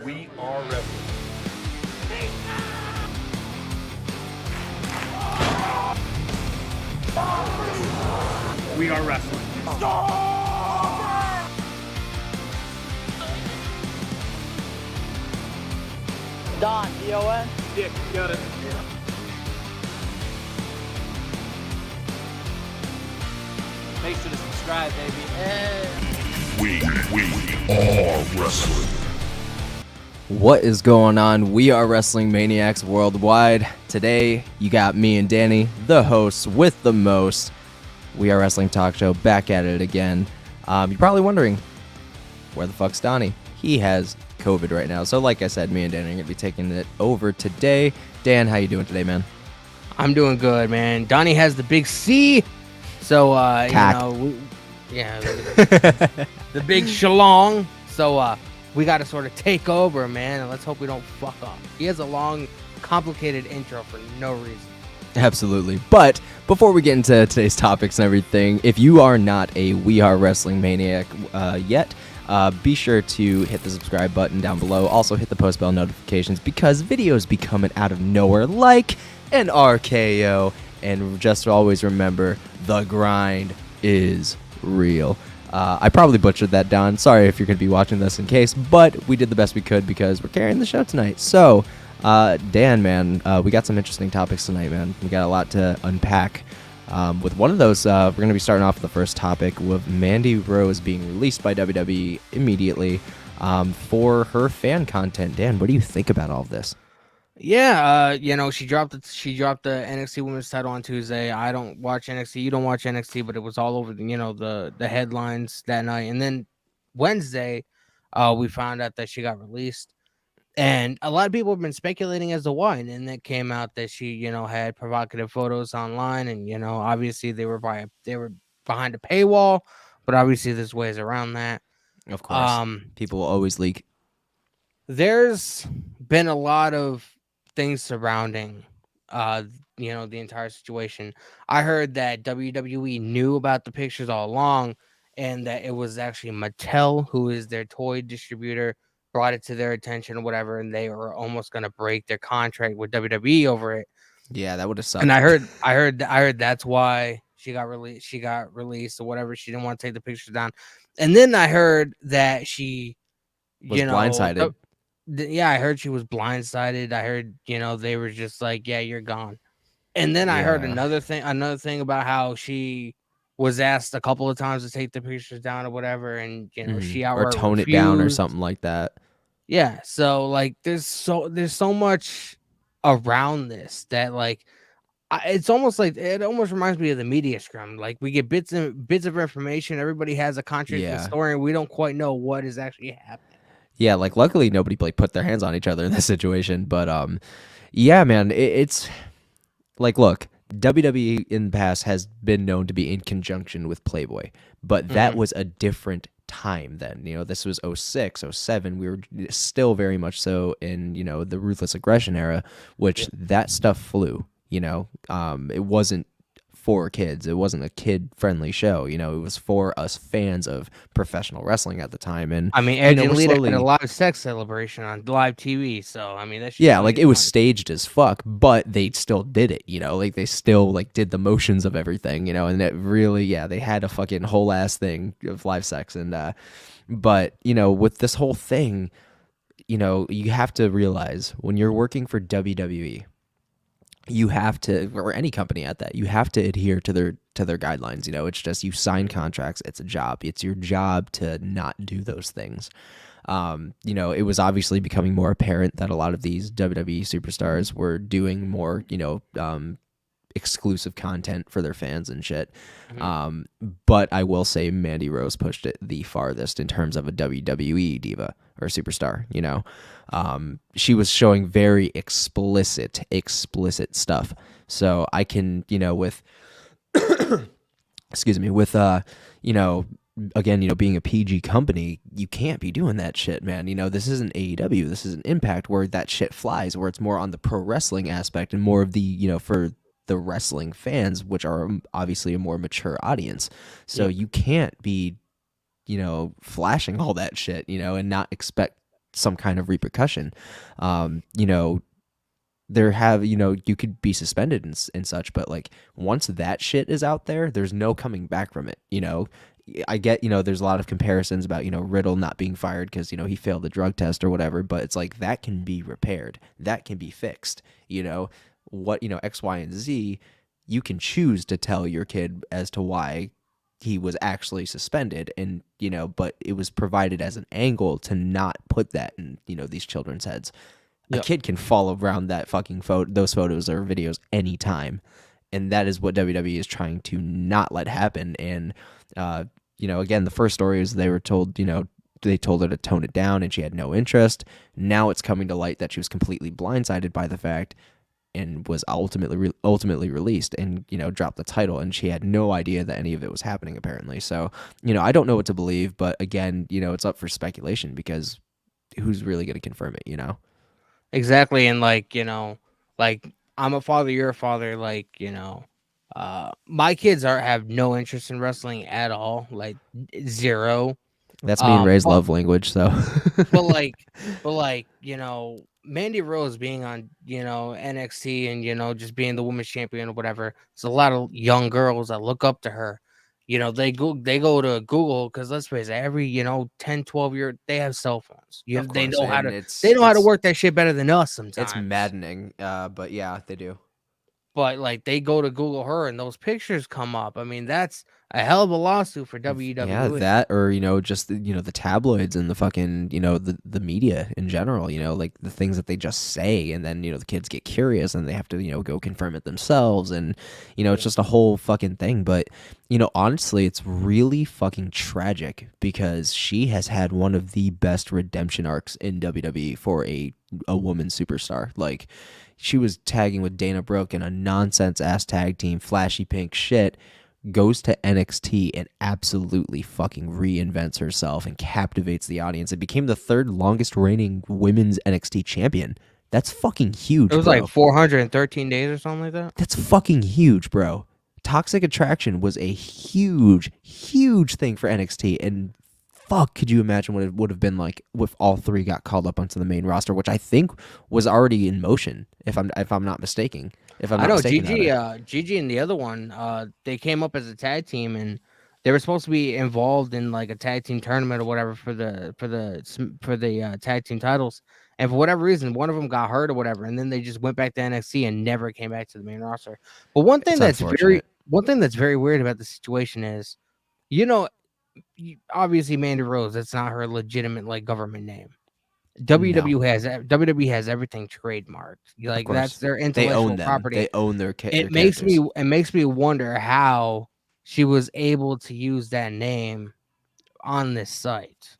We are wrestling. We are wrestling. Don, D-O-N? Dick, got it. Make sure to subscribe, baby. We are wrestling. What is going on? We are Wrestling Maniacs Worldwide. Today, you got me and Danny, the hosts with the most. We Are Wrestling Talk Show, back at it again. You're probably wondering, where the fuck's Donnie? He has COVID right now. So like I said, me and Danny are going to be taking it over today. Dan, how you doing today, man? I'm doing good, man. Donnie has the big C. So, you know, the big shalong. So, we got to sort of take over, man, and let's hope we don't fuck up. He has a long, complicated intro for no reason. Absolutely. But before we get into today's topics and everything, if you are not a We Are Wrestling Maniac yet, be sure to hit the subscribe button down below. Also hit the post bell notifications because videos be coming out of nowhere like an RKO. And just always remember, the grind is real. I probably butchered that, Don. Sorry if you're going to be watching this in case, but we did the best we could because we're carrying the show tonight. So, Dan, man, we got some interesting topics tonight, man. We got a lot to unpack. With one of those, we're going to be starting off with the first topic with Mandy Rose being released by WWE immediately for her fan content. Dan, what do you think about all of this? Yeah, you know, she dropped the NXT Women's title on Tuesday. I don't watch NXT, you don't watch NXT, but it was all over the headlines that night. And then Wednesday, we found out that she got released. And a lot of people have been speculating as to why. And then it came out that she, had provocative photos online, and obviously they were behind a paywall, but obviously there's ways around that. Of course, people will always leak. There's been a lot of things surrounding the entire situation. I heard that WWE knew about the pictures all along, and that it was actually Mattel, who is their toy distributor, brought it to their attention or whatever, and they were almost going to break their contract with WWE over it. Yeah, that would have sucked. And I heard that's why she got released or whatever. She didn't want to take the pictures down. And then I heard that she was blindsided. Yeah, I heard she was blindsided. I heard, they were just like, yeah, you're gone. And then I heard another thing about how she was asked a couple of times to take the pictures down or whatever, and she outright or tone refused. It down or something like that. Yeah, so like there's so much around this that like it almost reminds me of the media scrum. Like we get bits of information. Everybody has a contradicting story, and we don't quite know what is actually happening. Yeah, like luckily nobody put their hands on each other in this situation, but yeah, man, it's like, look, WWE in the past has been known to be in conjunction with Playboy, but that was a different time then. This was 06, 07. We were still very much so in, the Ruthless Aggression era, which that stuff flew, it wasn't for kids. It wasn't a kid-friendly show. It was for us fans of professional wrestling at the time. And I mean, Edge and Lita had a live sex celebration on live TV. So I mean, that's like it was staged as fuck, but they still did it. Like they still did the motions of everything. And it really, they had a fucking whole ass thing of live sex. And but with this whole thing, you have to realize when you're working for WWE, you have to, or any company at that, you have to adhere to their guidelines. It's just, you sign contracts. It's a job. It's your job to not do those things. It was obviously becoming more apparent that a lot of these WWE superstars were doing more, exclusive content for their fans and shit. But I will say Mandy Rose pushed it the farthest in terms of a WWE diva or superstar. She was showing very explicit stuff. So I can, with excuse me, with again, being a PG company, you can't be doing that shit, man. This isn't AEW, this is an Impact where that shit flies, where it's more on the pro wrestling aspect and more of the, for the wrestling fans, which are obviously a more mature audience. So you can't be, flashing all that shit, and not expect some kind of repercussion. You know, you could be suspended and such, but like once that shit is out there, there's no coming back from it. You know, I get, there's a lot of comparisons about, Riddle not being fired because, he failed the drug test or whatever, but it's like that can be repaired. That can be fixed. What, X, Y, and Z, you can choose to tell your kid as to why he was actually suspended, and, but it was provided as an angle to not put that in, these children's heads. Yep. A kid can follow around that fucking those photos or videos anytime. And that is what WWE is trying to not let happen. And, again, the first story is they were told, they told her to tone it down and she had no interest. Now it's coming to light that she was completely blindsided by the fact and was ultimately released and, dropped the title. And she had no idea that any of it was happening, apparently. So, I don't know what to believe. But again, it's up for speculation because who's really going to confirm it, Exactly. And like, like I'm a father, you're a father, like, my kids have no interest in wrestling at all, like zero. That's me and Ray's love language, so. but like, Mandy Rose being on, NXT and, just being the women's champion or whatever, there's a lot of young girls that look up to her. They go to Google because let's face it, every 10, 12 they have cell phones. They know how to work that shit better than us sometimes. It's maddening, but yeah, they do. But like they go to Google her and those pictures come up. I mean, that's a hell of a lawsuit for WWE. Yeah, that or just the tabloids and the fucking the media in general. Like the things that they just say, and then the kids get curious and they have to go confirm it themselves, and it's just a whole fucking thing. But honestly, it's really fucking tragic because she has had one of the best redemption arcs in WWE for a woman superstar. Like, she was tagging with Dana Brooke in a nonsense ass tag team, flashy pink shit, goes to NXT and absolutely fucking reinvents herself and captivates the audience. It became the third longest reigning women's NXT champion. That's fucking huge, It was bro. like 413 days or something like that. That's fucking huge, bro. Toxic Attraction was a huge, huge thing for NXT, and fuck, could you imagine what it would have been like if all three got called up onto the main roster, which I think was already in motion, if I'm not mistaken. Gigi and the other one, they came up as a tag team and they were supposed to be involved in like a tag team tournament or whatever for the tag team titles. And for whatever reason, one of them got hurt or whatever, and then they just went back to NXT and never came back to the main roster. But one thing that's very weird about the situation is, obviously Mandy Rose, that's not her legitimate like government name. WWE has everything trademarked. Like that's their intellectual property. They own their It makes me wonder how she was able to use that name on this site,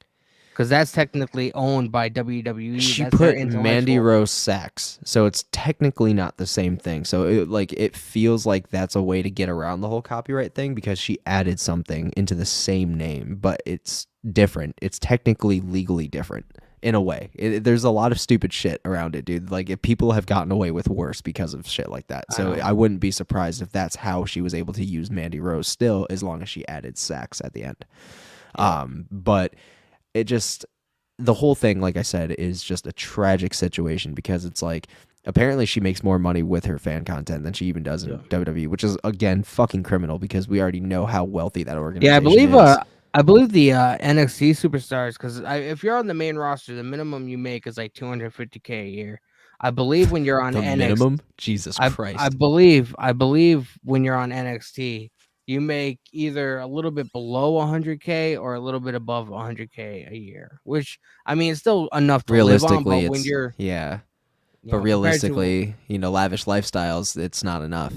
because that's technically owned by WWE. She that's put Mandy Rose Sachs, so it's technically not the same thing. So it feels like that's a way to get around the whole copyright thing because she added something into the same name, but it's different. It's technically legally different in a way. There's a lot of stupid shit around it, dude. Like if people have gotten away with worse because of shit like that. So I wouldn't be surprised if that's how she was able to use Mandy Rose still, as long as she added Sachs at the end. Yeah. But it just, the whole thing, like I said, is just a tragic situation because it's like, apparently she makes more money with her fan content than she even does in WWE, which is, again, fucking criminal because we already know how wealthy that organization is. I believe the NXT superstars, because if you're on the main roster, the minimum you make is like $250K a year. I believe when you're on the NXT, minimum, Jesus Christ. I believe when you're on NXT, you make either a little bit below 100K or a little bit above 100K a year, which I mean it's still enough to live on. But when you're but realistically, lavish lifestyles, it's not enough,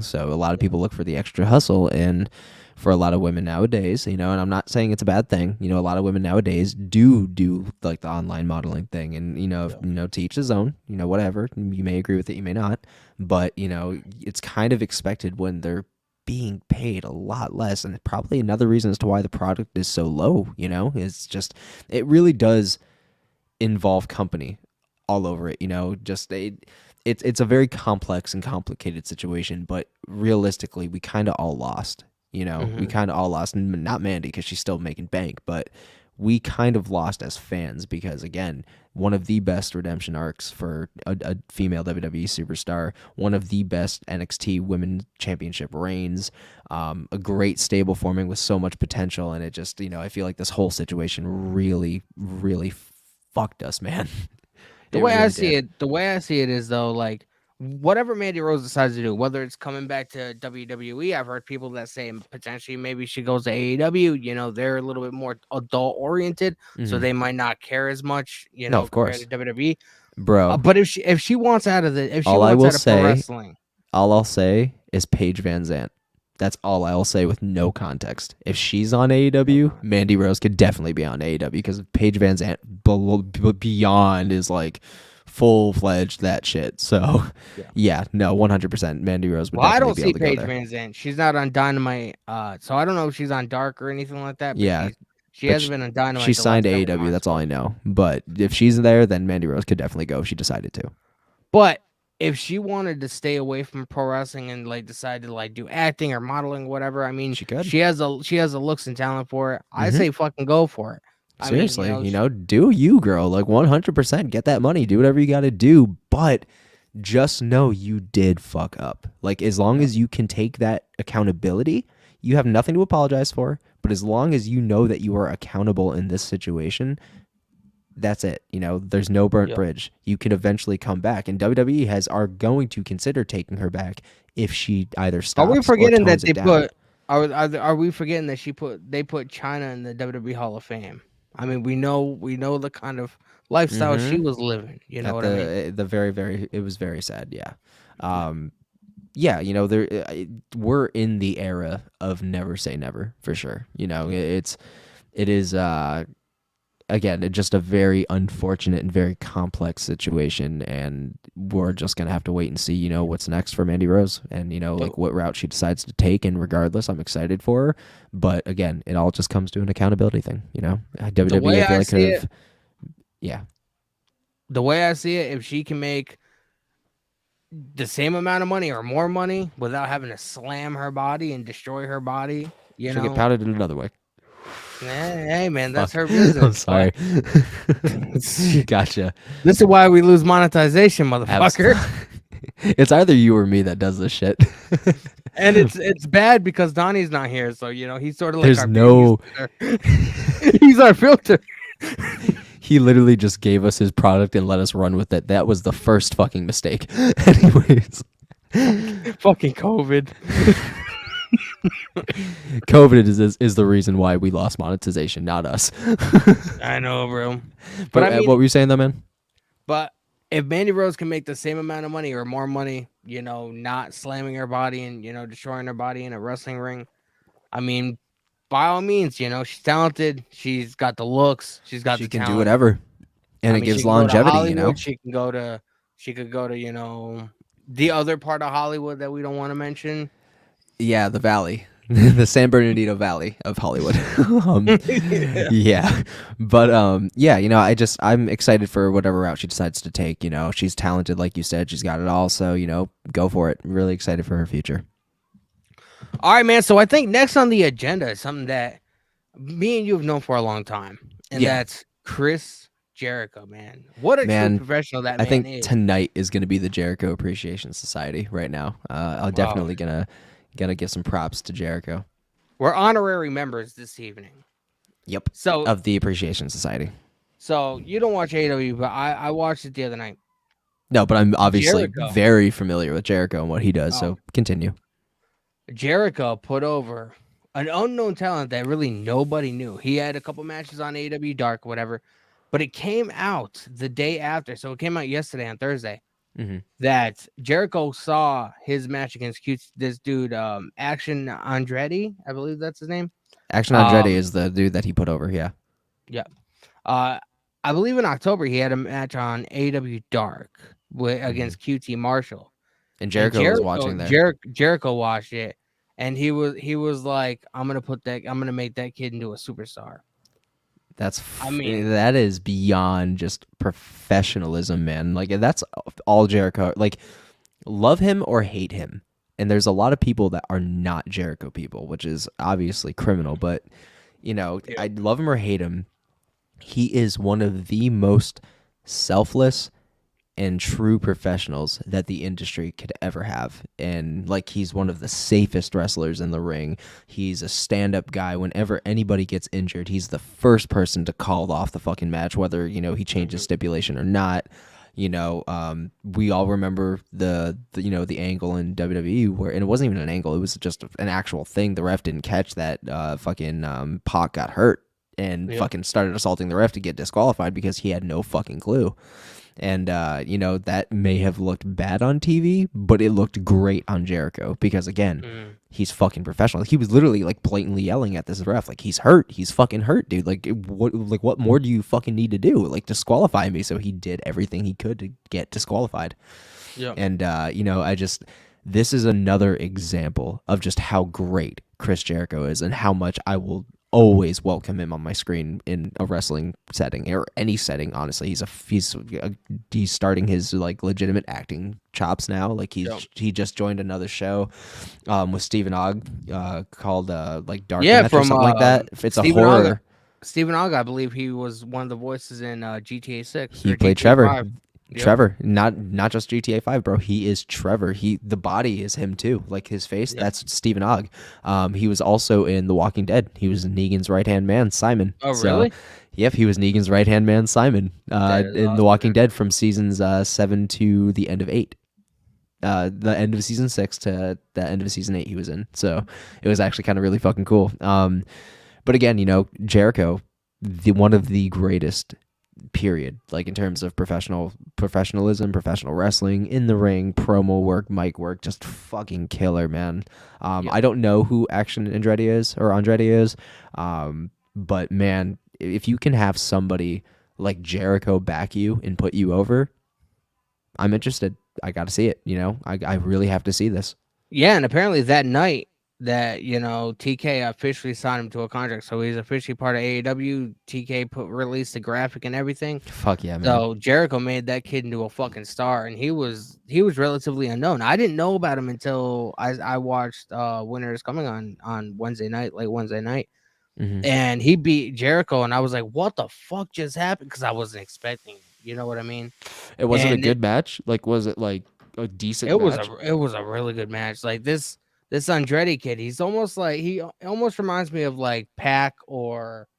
So a lot of people look for the extra hustle, and for a lot of women nowadays, and I'm not saying it's a bad thing, a lot of women nowadays do like the online modeling thing, and to each his own, whatever. You may agree with it, you may not, but it's kind of expected when they're being paid a lot less, and probably another reason as to why the product is so low. It's just, it really does involve company all over it. It's a very complex and complicated situation, but realistically, we kind of all lost. We kind of all lost, not Mandy because she's still making bank, but we kind of lost as fans because, again, one of the best redemption arcs for a female WWE superstar, one of the best NXT Women's Championship reigns, a great stable forming with so much potential, and it just, I feel like this whole situation really, really fucked us, man. The way I see it is though, like whatever Mandy Rose decides to do, whether it's coming back to WWE, I've heard people that say potentially maybe she goes to AEW. They're a little bit more adult oriented, so they might not care as much. No, of compared course. to WWE, Bro. but if she wants out of pro wrestling, all I'll say is Paige Van Zant. That's all I'll say with no context. If she's on AEW, Mandy Rose could definitely be on AEW because Paige Van Zant beyond is like full-fledged that shit. So, yeah, no, 100%. Mandy Rose would definitely be able to go there. I don't see Paige Van Zant. She's not on Dynamite, so I don't know if she's on Dark or anything like that. But yeah. She hasn't been on Dynamite. She signed to AEW, that's all I know. But if she's there, then Mandy Rose could definitely go if she decided to. But if she wanted to stay away from pro wrestling and like decide to like do acting or modeling or whatever, I mean, she could. She has the looks and talent for it. I say fucking go for it. Seriously, do you, girl? Like 100%, get that money, do whatever you got to do, but just know you did fuck up. Like as long as you can take that accountability, you have nothing to apologize for. But as long as you know that you are accountable in this situation, that's it. There's no burnt bridge. You can eventually come back, and WWE are going to consider taking her back if she either stops. Are we forgetting that they put? Are we forgetting that they put China in the WWE Hall of Fame? I mean, we know the kind of lifestyle she was living. You know what I mean? The very, very, it was very sad. Yeah. Yeah, we're in the era of never say never for sure. It is again just a very unfortunate and very complex situation, and we're just gonna have to wait and see what's next for Mandy Rose, and like what route she decides to take. And regardless, I'm excited for her, but again, it all just comes to an accountability thing. WWE, I feel like the way I see it, if she can make the same amount of money or more money without having to slam her body and destroy her body, she'll get pounded in another way. Hey man, that's her business. I'm sorry. Gotcha. This is why we lose monetization, motherfucker. It's either you or me that does this shit. And it's bad because Donnie's not here, so he's sort of like he's our filter. He literally just gave us his product and let us run with it. That was the first fucking mistake. Anyways. Fucking COVID. COVID is the reason why we lost monetization, not us. I know, bro. But I mean, what were you saying though, man? But if Mandy Rose can make the same amount of money or more money, not slamming her body and, destroying her body in a wrestling ring, I mean, by all means, she's talented. She's got the looks. She can do whatever, and it gives longevity. She could go to the other part of Hollywood that we don't want to mention. Yeah, the Valley, the San Bernardino Valley of Hollywood. Yeah, but I'm excited for whatever route she decides to take. She's talented, like you said. She's got it all. So go for it. Really excited for her future. All right, man. So I think next on the agenda is something that me and you have known for a long time, and that's Chris Jericho, man. What a true professional that man is. I think tonight is going to be the Jericho Appreciation Society right now. I'm definitely gonna give some props to Jericho. We're honorary members this evening. Yep. So of the Appreciation Society. So you don't watch AEW, but I watched it the other night. No, but I'm obviously very familiar with Jericho and what he does. So continue. Jericho put over an unknown talent that really nobody knew. He had a couple matches on AEW Dark, whatever, but it came out the day after. So it came out yesterday on Thursday that Jericho saw his match against this dude, Action Andretti. I believe that's his name. Action Andretti is the dude that he put over. Yeah. Yeah. I believe in October he had a match on AEW Dark against QT Marshall. And Jericho was watching there. Jericho watched it, and he was like, "I'm gonna make that kid into a superstar." That is beyond just professionalism, man. Like that's all Jericho. Like, love him or hate him, and there's a lot of people that are not Jericho people, which is obviously criminal. But I love him or hate him. He is one of the most selfless and true professionals that the industry could ever have. And like, he's one of the safest wrestlers in the ring. He's a stand-up guy. Whenever anybody gets injured, he's the first person to call off the fucking match, whether, you know, he changes stipulation or not. You know, we all remember the you know, the angle in WWE where, and it wasn't even an angle, it was just an actual thing. The ref didn't catch that fucking Pac got hurt and fucking started assaulting the ref to get disqualified because he had no fucking clue. And, you know, that may have looked bad on TV, but it looked great on Jericho because, again, he's fucking professional. He was literally, like, blatantly yelling at this ref, like, he's hurt. He's fucking hurt, dude. Like, what more do you fucking need to do? Like, disqualify me. So he did everything he could to get disqualified. Yeah. And, you know, this is another example of just how great Chris Jericho is and how much I will always welcome him on my screen in a wrestling setting or any setting. Honestly, he's starting his like legitimate acting chops now. Like he just joined another show with Stephen Ogg called like Dark Match or something like that. It's Stephen a horror. Stephen Ogg, I believe he was one of the voices in GTA 6. He played Trevor. 5. Trevor, not just GTA 5, bro. He is Trevor. The body is him too. Like his face, that's Stephen Ogg. He was also in The Walking Dead. He was Negan's right-hand man, Simon. Oh, really? Yep, he was Negan's right-hand man, Simon, in awesome. The Walking Dead from seasons 7 to the end of 8. The end of season 6 to the end of season 8 he was in. So it was actually kind of really fucking cool. But again, you know, Jericho, one of the greatest, period, like in terms of professionalism, professional wrestling, in the ring, promo work, mic work, just fucking killer, man. I don't know who Action Andretti is, but man, if you can have somebody like Jericho back you and put you over, I'm interested. I got to see it, you know. I really have to see this. Yeah, and apparently that night that, you know, TK officially signed him to a contract, so he's officially part of AEW. TK released the graphic and everything. Fuck yeah, man. So Jericho made that kid into a fucking star, and he was relatively unknown. I didn't know about him until I watched Winter is Coming on Wednesday night, late Wednesday night, and he beat Jericho, and I was like, what the fuck just happened? Because I wasn't expecting it, you know what I mean? It wasn't a good match? Like, was it like a decent match? It was a really good match. Like this Andretti kid, he almost reminds me of like Pac or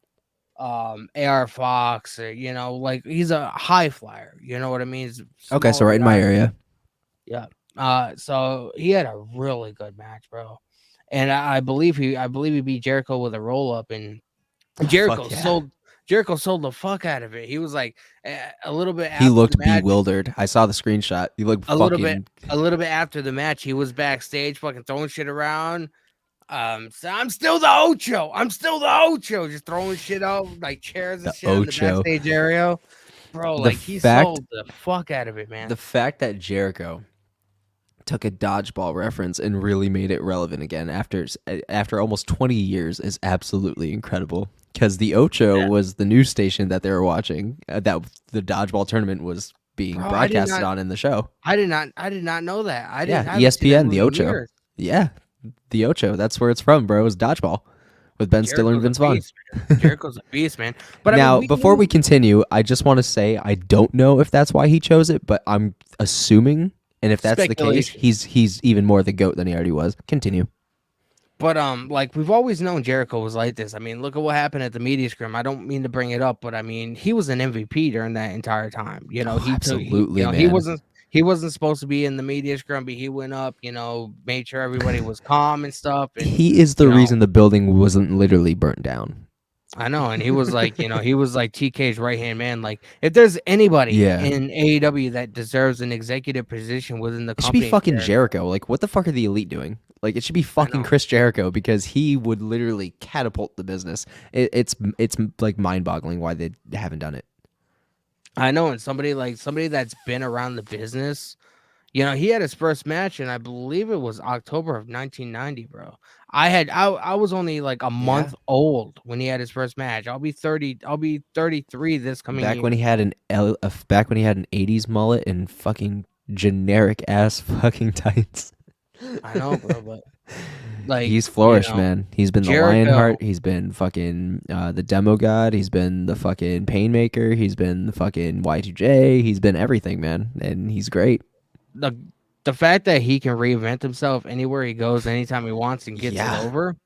AR Fox, or, you know, like he's a high flyer, you know what I mean? Okay, so right in my area. Yeah. So he had a really good match, bro. And I believe he beat Jericho with a roll up, and Jericho sold the fuck out of it. He was like a little bit after he looked the match, bewildered. I saw the screenshot. He looked a little bit after the match. He was backstage fucking throwing shit around. So I'm still the Ocho. Just throwing shit out like chairs and shit in the backstage area. Bro, like he sold the fuck out of it, man. The fact that Jericho took a dodgeball reference and really made it relevant again after almost 20 years is absolutely incredible. Because the Ocho was the news station that they were watching, that the dodgeball tournament was being broadcasted on in the show. I did not know that. ESPN, the Ocho. Years. Yeah, the Ocho. That's where it's from, bro. It was dodgeball with Ben Stiller and Vince Vaughn. Jericho's a beast, man. But now, before we continue, I just want to say I don't know if that's why he chose it, but I'm assuming, and if that's the case, he's even more the GOAT than he already was. Continue. But like we've always known Jericho was like this. I mean, look at what happened at the media scrum. I don't mean to bring it up, but I mean, he was an MVP during that entire time. You know, he wasn't supposed to be in the media scrum, but he went up, you know, made sure everybody was calm and stuff. And he is the reason the building wasn't literally burnt down. I know, and he was like, you know, he was like TK's right-hand man. Like, if there's anybody in AEW that deserves an executive position within the company, it should be fucking Jericho. Like, what the fuck are the Elite doing? Like, it should be fucking Chris Jericho, because he would literally catapult the business. It's like mind-boggling why they haven't done it. I know, and somebody that's been around the business, you know, he had his first match, and I believe it was October of 1990, bro. I was only like a month old when he had his first match. I'll be 33 this coming year. Back when he had an 80s mullet and fucking generic ass fucking tights. I know, bro, but Like he's flourished, you know, man. He's been the Jericho. Lionheart. He's been fucking the Demo God. He's been the fucking Painmaker. He's been the fucking Y2J. He's been everything, man. And he's great. The fact that he can reinvent himself anywhere he goes, anytime he wants, and gets it over.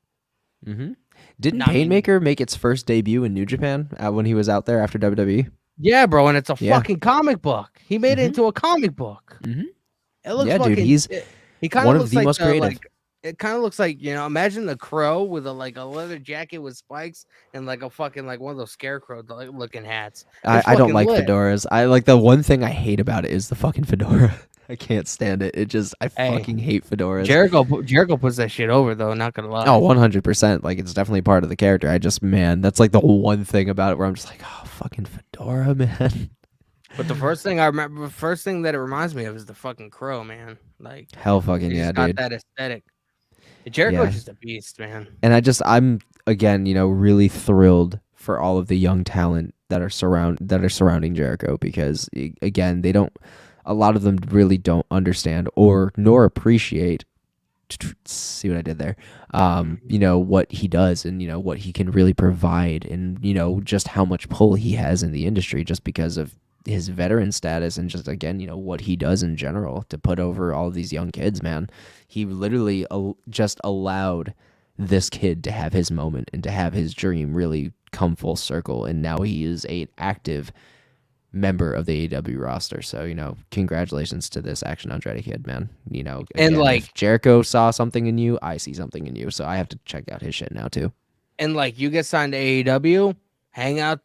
Mm-hmm. Didn't I mean- Painmaker make its first debut in New Japan when he was out there after WWE? Yeah, bro, and it's a Yeah. fucking comic book. He made it into a comic book. Mhm. It looks Yeah, dude, fucking. he's he kind one of of looks the like most creative. it kind of looks like, you know, imagine the Crow with a leather jacket with spikes and like a fucking like one of those scarecrow looking hats. I don't fucking like lit. fedoras. I like the one thing I hate about it is the fucking fedora. I can't stand it. I Hey, fucking hate fedoras. Jericho puts that shit over though. Not gonna lie. Oh, 100%. Like, it's definitely part of the character. Man, that's like the one thing about it where I'm just like, oh, fucking fedora, man. But the first thing I remember, first thing that it reminds me of is the fucking Crow, man. Like Hell fucking he yeah, just got dude. that aesthetic. Jericho's Yeah. just a beast, man. And I'm again, really thrilled for all of the young talent that are surrounding Jericho, because again, a lot of them really don't understand nor appreciate. See what I did there? What he does, and what he can really provide, and just how much pull he has in the industry, just because of his veteran status, and just again, what he does in general to put over all of these young kids, man. He literally just allowed this kid to have his moment and to have his dream really come full circle, and now he is an active member of the AEW roster. So, congratulations to this Action Andretti kid, man. Again, And, like- if Jericho saw something in you, I see something in you, so I have to check out his shit now too. And like you get signed to AEW, hang out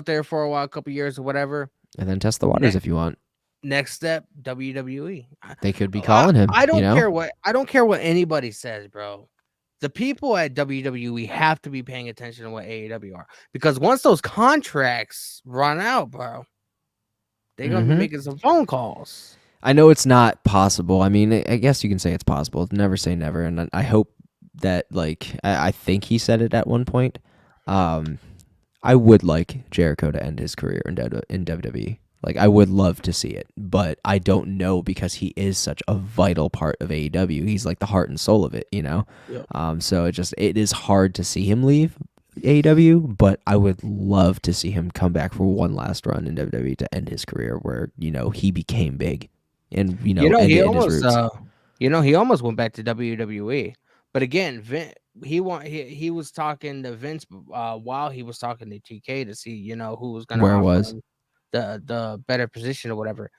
there for a while, a couple years or whatever. And then test the waters if you want. Next step, WWE. They could be calling him. I don't care what anybody says, bro. The people at WWE have to be paying attention to what AEW are, because once those contracts run out, bro, they're gonna be making some phone calls. I know it's not possible. I mean, I guess you can say it's possible. Never say never. And I hope that, like, I think he said it at one point. I would like Jericho to end his career in WWE. Like, I would love to see it, but I don't know, because he is such a vital part of AEW. He's like the heart and soul of it, Yeah. So it is hard to see him leave AEW, but I would love to see him come back for one last run in WWE to end his career where, he became big and, he ended almost his roots. he almost went back to WWE, but again, he was talking to Vince while he was talking to TK to see who was gonna offer him the better position or whatever.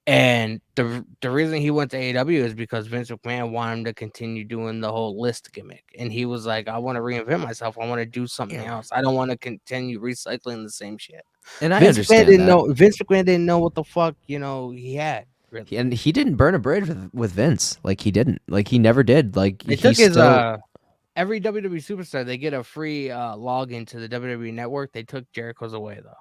And the reason he went to AEW is because Vince McMahon wanted him to continue doing the whole list gimmick, and he was like, I want to reinvent myself. I want to do something else. I don't want to continue recycling the same shit. And I Vince understand Vince McMahon didn't know what the fuck he had. Really. And he didn't burn a bridge with Vince. Like, he didn't. Like, he never did. Like, They took his every WWE superstar, they get a free login to the WWE network. They took Jericho's away though.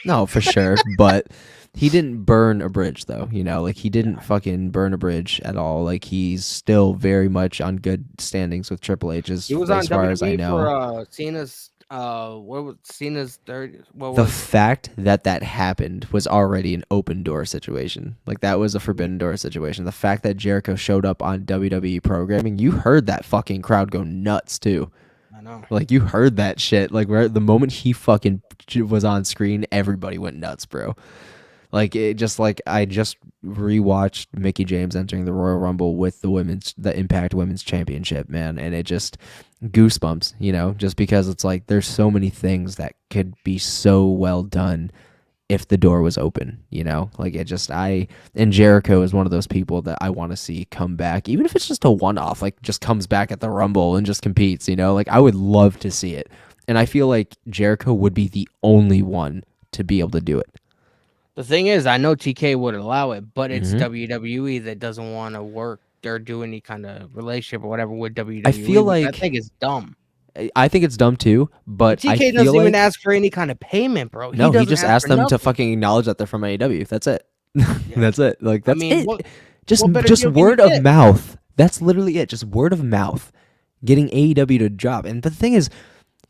No, for sure. But he didn't burn a bridge, though. Like, he didn't fucking burn a bridge at all. Like, he's still very much on good standings with Triple H, He was as on far WWE as I know. for Cena's what was Cena's third? What The was fact that happened was already an open door situation. Like, that was a forbidden door situation. The fact that Jericho showed up on WWE programming, you heard that fucking crowd go nuts too. I know. Like, you heard that shit. Like, where the moment he fucking was on screen, everybody went nuts, bro. Like, it just, like, I just rewatched Mickie James entering the Royal Rumble with the Impact Women's Championship, man, and it just goosebumps, just because it's like there's so many things that could be so well done if the door was open, like, and Jericho is one of those people that I want to see come back, even if it's just a one-off, like, just comes back at the Rumble and just competes, like, I would love to see it. And I feel like Jericho would be the only one to be able to do it. The thing is, I know TK would allow it, but it's WWE that doesn't want to work or do any kind of relationship or whatever with WWE. I feel like I think it's dumb. I think it's dumb too, but TK I feel doesn't even like, ask for any kind of payment, bro. no, he doesn't just ask asked for them to nothing. fucking acknowledge that they're from AEW. That's it. That's it. Like, that's it. what Just better deal can word you of get? mouth. That's literally it. Just word of mouth. Getting AEW to drop. And but the thing is,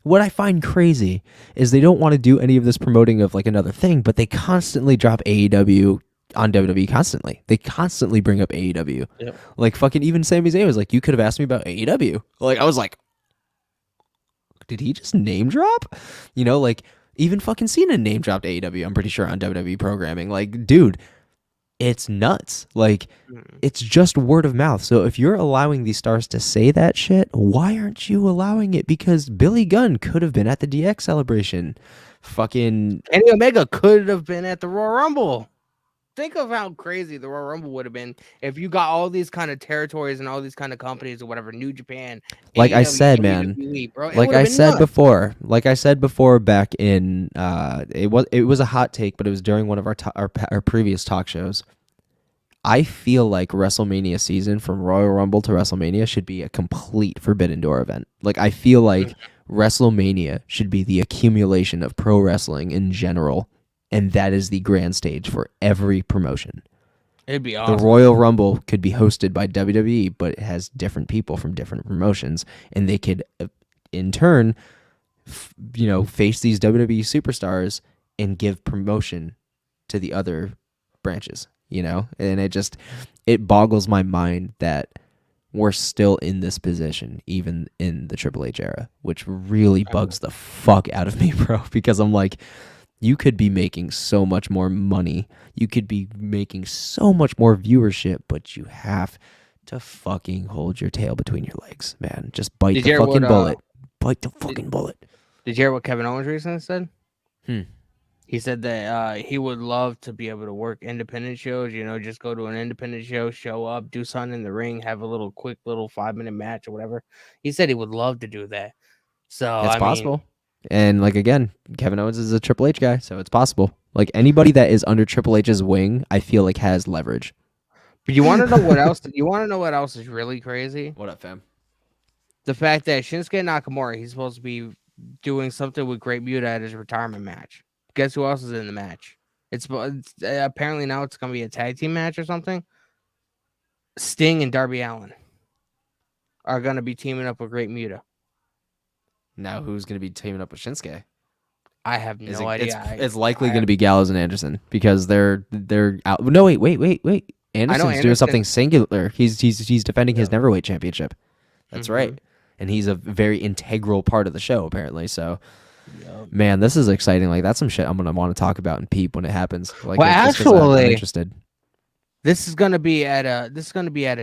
what I find crazy is they don't want to do any of this promoting of like another thing, but they constantly drop AEW on WWE constantly. They constantly bring up AEW. Yep. Like fucking even Sami Zayn was like, you could have asked me about AEW. Like I was like, did he just name drop? You know, like even fucking Cena name dropped AEW, I'm pretty sure, on WWE programming. Like, dude, it's nuts. Like, it's just word of mouth. So if you're allowing these stars to say that shit, why aren't you allowing it? Because Billy Gunn could have been at the DX celebration. Fucking Kenny Omega could have been at the Royal Rumble. Think of how crazy the Royal Rumble would have been if you got all these kind of territories and all these kind of companies or whatever, New Japan, like I AEW, said, man, WWE, bro. like I said before back in it was a hot take, but it was during one of our previous talk shows. I feel like WrestleMania season from Royal Rumble to WrestleMania should be a complete Forbidden Door event. Like I feel like WrestleMania should be the accumulation of pro wrestling in general, and that is the grand stage for every promotion. It'd be awesome. The Royal Rumble could be hosted by WWE, but it has different people from different promotions, and they could, in turn, face these WWE superstars and give promotion to the other branches. And it boggles my mind that we're still in this position, even in the Triple H era, which really bugs the fuck out of me, bro, because I'm like, you could be making so much more money. You could be making so much more viewership, but you have to fucking hold your tail between your legs, man. Just bite the fucking bullet. Bite the fucking bullet. Did you hear what Kevin Owens recently said? Hmm. He said that he would love to be able to work independent shows, just go to an independent show up, do something in the ring, have a quick 5-minute match or whatever. He said he would love to do that. So It's possible. And like again, Kevin Owens is a Triple H guy, so it's possible. Like anybody that is under Triple H's wing, I feel like has leverage. But you want to know what else? You want to know what else is really crazy? What up, fam? The fact that Shinsuke Nakamura, he's supposed to be doing something with Great Muta at his retirement match. Guess who else is in the match? It's apparently now it's going to be a tag team match or something. Sting and Darby Allin are going to be teaming up with Great Muta. Now who's going to be teaming up with Shinsuke? I have no idea. It's likely going to be Gallows and Anderson because they're out. No, wait. Anderson's doing something singular. He's defending his Neverweight championship. That's right. And he's a very integral part of the show, apparently. So, man, this is exciting. Like, that's some shit I'm gonna want to talk about and peep when it happens. Like, well, actually, I'm interested. This is gonna be at a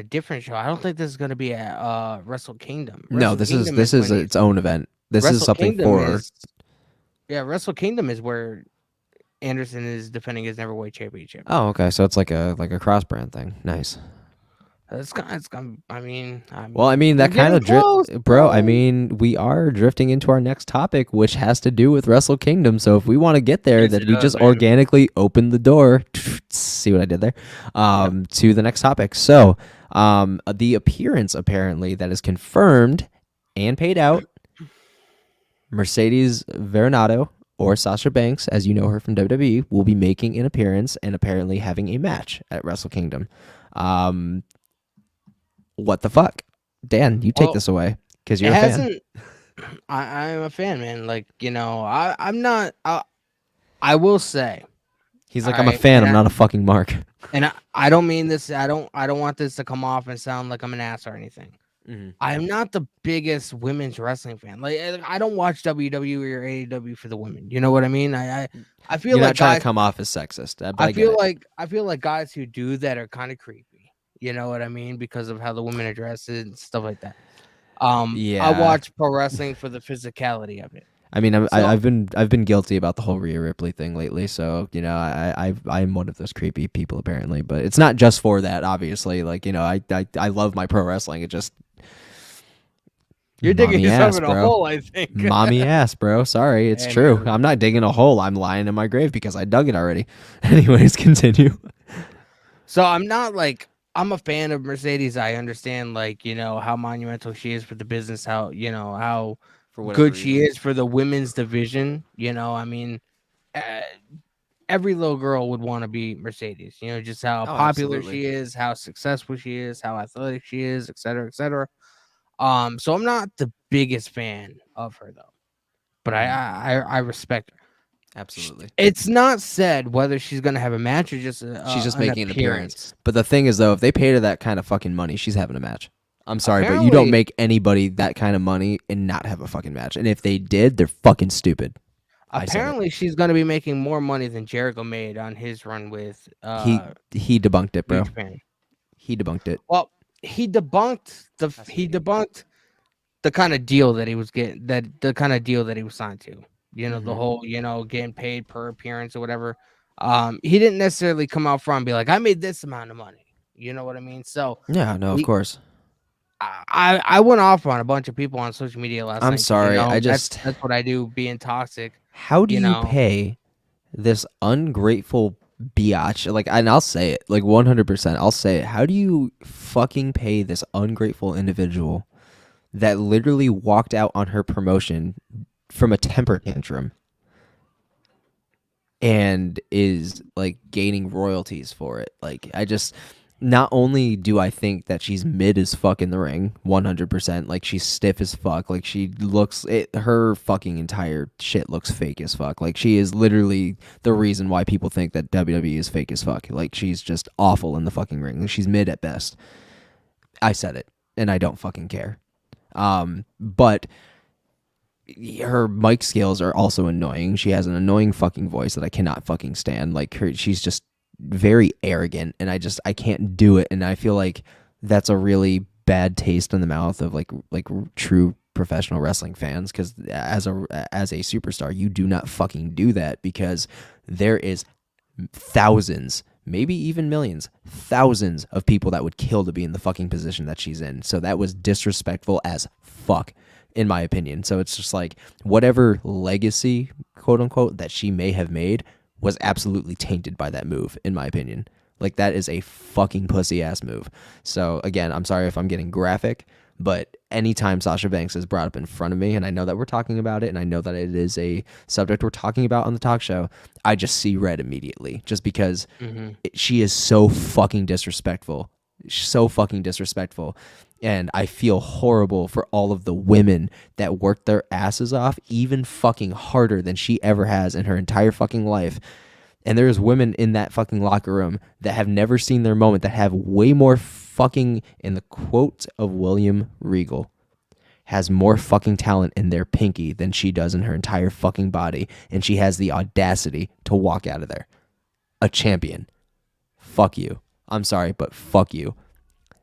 different show. I don't think this is gonna be at Wrestle Kingdom. No, this is its own event. This is something for. Wrestle Kingdom is where Anderson is defending his Neverweight championship. Oh, okay. So it's like a cross brand thing. Nice. It's gonna. I mean, that kind of bro. I mean, we are drifting into our next topic, which has to do with Wrestle Kingdom. So if we want to get there, then we just organically open the door. See what I did there? To the next topic. So, the appearance apparently that is confirmed and paid out. Mercedes Varnado, or Sasha Banks, as you know her from WWE, will be making an appearance and apparently having a match at Wrestle Kingdom. What the fuck? Dan, you take this away because you're a fan. I'm a fan, man. Like, I'm not. I will say. He's like, I'm a fan. I'm not a fucking mark. And I don't mean this. I don't want this to come off and sound like I'm an ass or anything. Mm-hmm. I'm not the biggest women's wrestling fan. Like, I don't watch WWE or AEW for the women. You know what I mean? I feel you're like not trying to come off as sexist. I feel like guys who do that are kind of creepy. You know what I mean? Because of how the women are dressed and stuff like that. I watch pro wrestling for the physicality of it. I mean, I've been guilty about the whole Rhea Ripley thing lately. So I'm one of those creepy people apparently. But it's not just for that. Obviously, like I love my pro wrestling. It just you're digging yourself in a hole, I think. Mommy ass, bro. Sorry, it's true. I'm not digging a hole. I'm lying in my grave because I dug it already. Anyways, continue. So I'm a fan of Mercedes. I understand, how monumental she is for the business, how good she is for the women's division. I mean, every little girl would want to be Mercedes. Just how popular she is, how successful she is, how athletic she is, et cetera, et cetera. So I'm not the biggest fan of her though, but I respect her. Absolutely. It's not said whether she's gonna have a match or just She's just an making an appearance. But the thing is, though, if they paid her that kind of fucking money, she's having a match. I'm sorry, but you don't Apparently- make anybody that kind of money and not have a fucking match. And if they did, they're fucking stupid. I said it. Apparently, she's gonna be making more money than Jericho made on his run with He debunked it, New bro. Japan. He debunked it. Well, he debunked the kind of deal that he was getting, the kind of deal that he was signed to. You know, the whole, getting paid per appearance or whatever. He didn't necessarily come out front and be like, I made this amount of money. You know what I mean? So Yeah, no, of course. I went off on a bunch of people on social media last night. I'm sorry. That's what I do, being toxic. How do you pay this ungrateful biatch? Like, and I'll say it, like 100%. I'll say it. How do you fucking pay this ungrateful individual that literally walked out on her promotion from a temper tantrum and is like gaining royalties for it? Like, not only do I think that she's mid as fuck in the ring, 100%, like she's stiff as fuck, like her fucking entire shit looks fake as fuck. Like, she is literally the reason why people think that WWE is fake as fuck. Like, she's just awful in the fucking ring. She's mid at best. I said it, and I don't fucking care. But her mic skills are also annoying. She has an annoying fucking voice that I cannot fucking stand. Like, she's just very arrogant, and I can't do it. And I feel like that's a really bad taste in the mouth of like true professional wrestling fans, because as a superstar, you do not fucking do that, because there is thousands, maybe even millions, thousands of people that would kill to be in the fucking position that she's in. So that was disrespectful as fuck, in my opinion. So it's just like, whatever legacy, quote unquote, that she may have made was absolutely tainted by that move, in my opinion. Like, that is a fucking pussy ass move. So again, I'm sorry if I'm getting graphic, but anytime Sasha Banks is brought up in front of me, and I know that we're talking about it, and I know that it is a subject we're talking about on the talk show, I just see red immediately, just because she is so fucking disrespectful. So fucking disrespectful. And I feel horrible for all of the women that worked their asses off even fucking harder than she ever has in her entire fucking life. And there's women in that fucking locker room that have never seen their moment, that have way more fucking, in the quote of William Regal, has more fucking talent in their pinky than she does in her entire fucking body. And she has the audacity to walk out of there a champion. Fuck you. I'm sorry, but fuck you.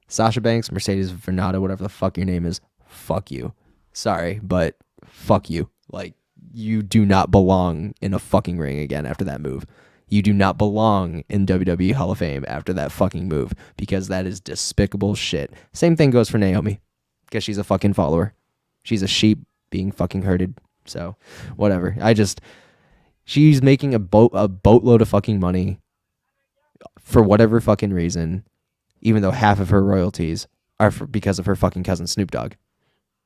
Sasha Banks, Mercedes Vernada, whatever the fuck your name is, fuck you. Sorry, but fuck you. Like, you do not belong in a fucking ring again after that move. You do not belong in WWE Hall of Fame after that fucking move, because that is despicable shit. Same thing goes for Naomi, because she's a fucking follower. She's a sheep being fucking herded. So, whatever. She's making a boatload of fucking money for whatever fucking reason, even though half of her royalties are because of her fucking cousin Snoop Dogg,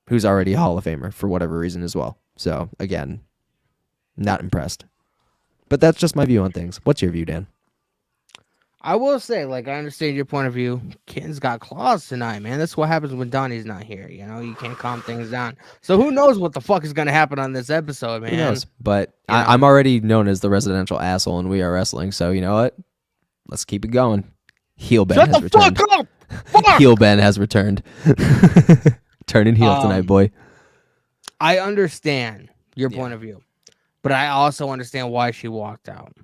who's already a Hall of Famer for whatever reason as well. So, again, not impressed. But that's just my view on things. What's your view, Dan? I will say, like, I understand your point of view. Ken's got claws tonight, man. That's what happens when Donnie's not here. You know, you can't calm things down. So who knows what the fuck is going to happen on this episode, man? Who knows? But I'm already known as the residential asshole in We Are Wrestling. So, you know what? Let's keep it going. Heel Ben has returned. Shut the fuck up! Heel Ben has returned. Turning heel tonight, boy. I understand your point of view, but I also understand why she walked out.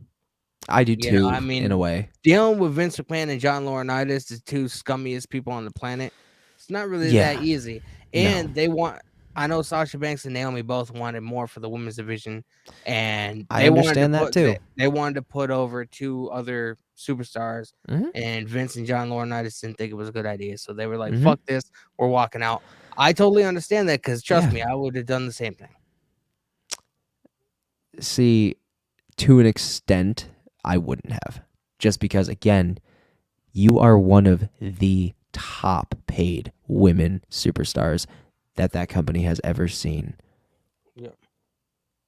I do too, I mean, in a way. Dealing with Vince McMahon and John Laurinaitis, the two scummiest people on the planet, it's not really that easy. And I know Sasha Banks and Naomi both wanted more for the women's division, and I understand that too. They wanted to put over two other superstars, and Vince and John Laurinaitis didn't think it was a good idea, so they were like, "Fuck this, we're walking out." I totally understand that, because trust me, I would have done the same thing. See, to an extent, I wouldn't have, just because, again, you are one of the top paid women superstars that company has ever seen. Yeah.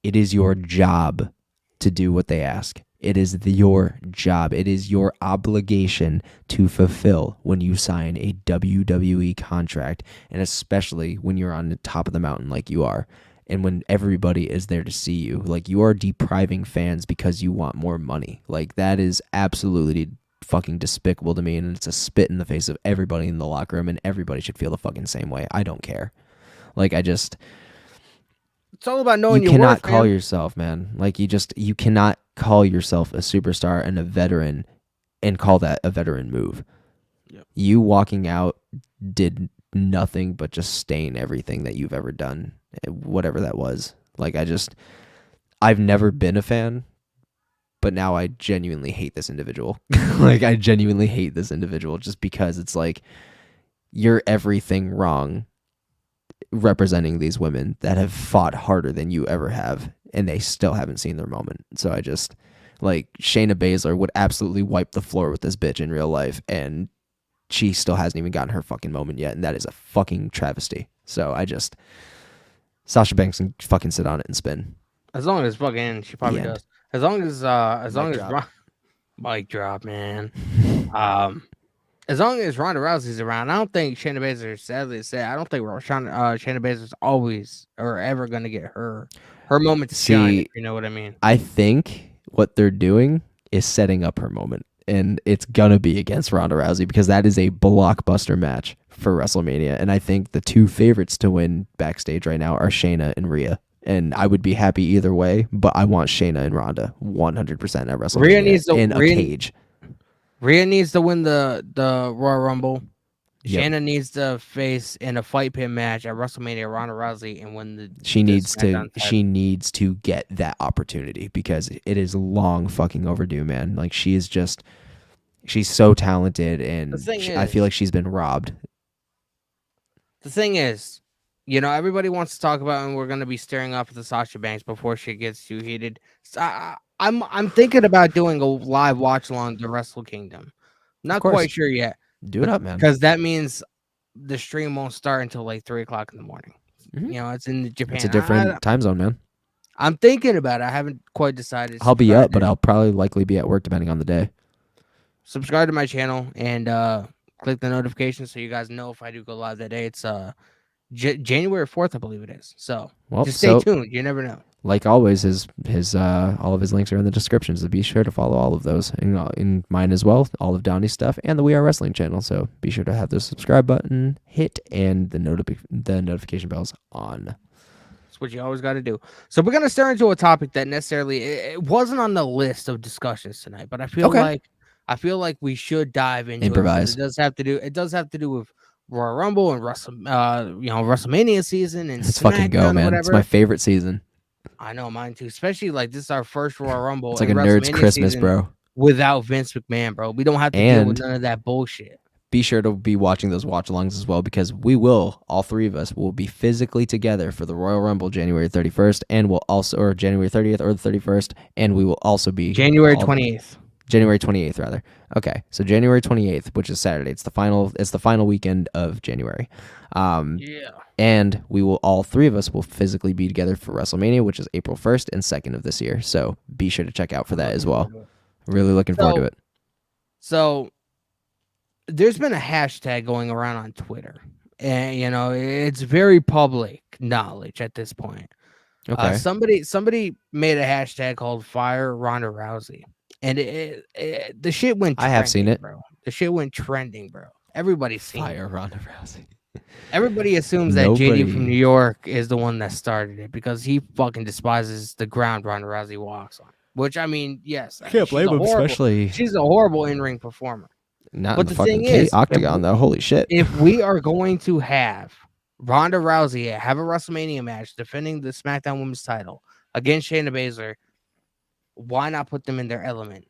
It is your job to do what they ask. It is your job. It is your obligation to fulfill when you sign a WWE contract, and especially when you're on the top of the mountain like you are. and when everybody is there to see you. Like, you are depriving fans because you want more money. Like, that is absolutely fucking despicable to me, and it's a spit in the face of everybody in the locker room, and everybody should feel the fucking same way. I don't care. Like, it's all about knowing you your cannot worth, call man. yourself, man. Like, you cannot call yourself a superstar and a veteran and call that a veteran move. Yep. You walking out did nothing but just stain everything that you've ever done, whatever that was. Like, I've never been a fan, but now I genuinely hate this individual. Like, I genuinely hate this individual just because it's like, you're everything wrong representing these women that have fought harder than you ever have, and they still haven't seen their moment. So I just, like, Shayna Baszler would absolutely wipe the floor with this bitch in real life, and she still hasn't even gotten her fucking moment yet, and that is a fucking travesty. So Sasha Banks can fucking sit on it and spin. As long as fucking she probably The end. does. As long as drop. mic drop, man. As long as Ronda Rousey's around, I don't think Shayna Baszler, sadly to say, I don't think Shayna Baszler's always or ever gonna get her moment to shine, if you know what I mean. I think what they're doing is setting up her moment, and it's gonna be against Ronda Rousey because that is a blockbuster match for WrestleMania, and I think the two favorites to win backstage right now are Shayna and Rhea. And I would be happy either way, but I want Shayna and Ronda 100% at WrestleMania in a cage. Rhea needs to win the Royal Rumble. Yep. Shayna needs to face in a fight pit match at WrestleMania Ronda Rousey and win the. She needs to get that opportunity because it is long fucking overdue, man. Like, she's so talented, and I feel like she's been robbed. The thing is, everybody wants to talk about, and we're going to be staring up at the Sasha Banks before she gets too heated. So I'm thinking about doing a live watch along to Wrestle Kingdom. Not quite sure yet. Do it up, man. Because that means the stream won't start until like 3:00 in the morning. Mm-hmm. It's in Japan. It's a different time zone, man. I'm thinking about it. I haven't quite decided. I'll be up, but I'll probably likely be at work depending on the day. Subscribe to my channel and click the notifications so you guys know if I do go live that day. It's January 4th, I believe it is. So just stay tuned. You never know. Like always, his all of his links are in the description, so be sure to follow all of those. In mine as well, all of Donnie's stuff and the We Are Wrestling channel. So be sure to have the subscribe button hit and the notification bells on. That's what you always got to do. So we're gonna start into a topic that necessarily it wasn't on the list of discussions tonight, but I feel like we should dive into improvise. It does have to do with Royal Rumble and WrestleMania season and let's fucking go, man. Whatever. It's my favorite season. I know, mine too. Especially like this is our first Royal Rumble. It's like a nerd's Christmas, bro. Without Vince McMahon, bro. We don't have to deal with none of that bullshit. Be sure to be watching those watch-alongs as well because all three of us will be physically together for the Royal Rumble January 31st, and or January 30th or the 31st, and we will also be January 28th. January 28th, rather. Okay, so January 28th, which is Saturday. It's the final weekend of January. Yeah. And all three of us will physically be together for WrestleMania, which is April 1st and 2nd of this year. So be sure to check out for that as well. Really looking forward to it. So there's been a hashtag going around on Twitter, and it's very public knowledge at this point. Okay. Somebody made a hashtag called Fire Ronda Rousey, and the shit went. I have seen it, bro. The shit went trending, bro. Everybody's seen Fire Ronda Rousey. Everybody assumes that JD from New York is the one that started it because he fucking despises the ground Ronda Rousey walks on. Which, I mean, yes. I can't blame him, especially... She's a horrible in-ring performer. Not in the fucking octagon, though. Holy shit. If we are going to have Ronda Rousey have a WrestleMania match defending the SmackDown Women's title against Shayna Baszler, why not put them in their element?